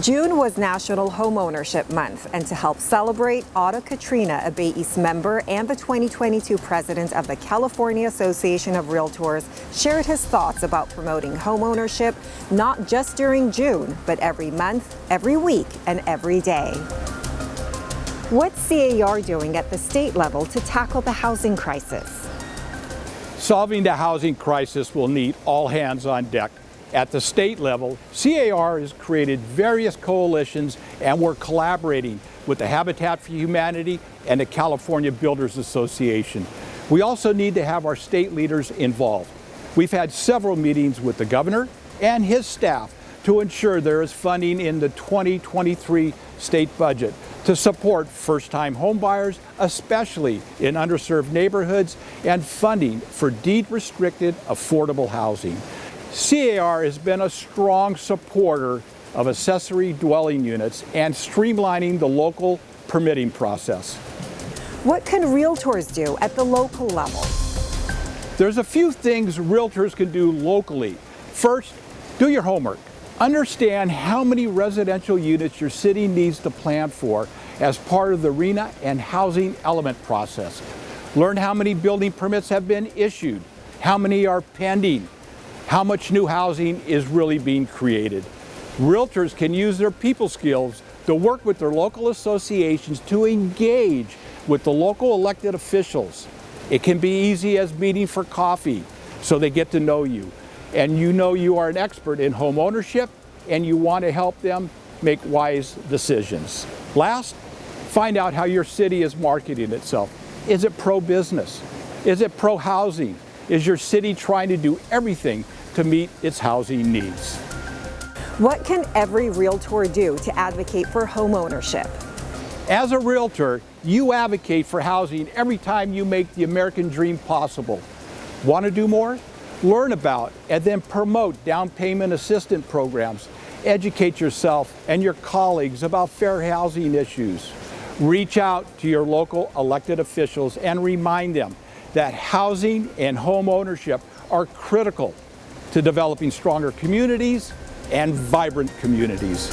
June was National Homeownership Month, and to help celebrate, Otto Catrina, a Bay East member and the 2022 president of the California Association of REALTORS, shared his thoughts about promoting homeownership not just during June, but every month, every week, and every day. What's CAR doing at the state level to tackle the housing crisis? Solving the housing crisis will need all hands on deck. At the state level, CAR has created various coalitions, and we're collaborating with the Habitat for Humanity and the California Builders Association. We also need to have our state leaders involved. We've had several meetings with the governor and his staff to ensure there is funding in the 2023 state budget to support first-time homebuyers, especially in underserved neighborhoods, and funding for deed-restricted affordable housing. CAR has been a strong supporter of accessory dwelling units and streamlining the local permitting process. What can realtors do at the local level? There's a few things realtors can do locally. First, do your homework. Understand how many residential units your city needs to plan for as part of the RHNA and housing element process. Learn how many building permits have been issued, how many are pending, how much new housing is really being created. Realtors can use their people skills to work with their local associations to engage with the local elected officials. It can be easy as meeting for coffee so they get to know you. And you know you are an expert in home ownership and you want to help them make wise decisions. Last, find out how your city is marketing itself. Is it pro-business? Is it pro-housing? Is your city trying to do everything to meet its housing needs? What can every realtor do to advocate for homeownership? As a realtor, you advocate for housing every time you make the American dream possible. Want to do more? Learn about and then promote down payment assistance programs. Educate yourself and your colleagues about fair housing issues. Reach out to your local elected officials and remind them that housing and home ownership are critical to developing stronger communities and vibrant communities.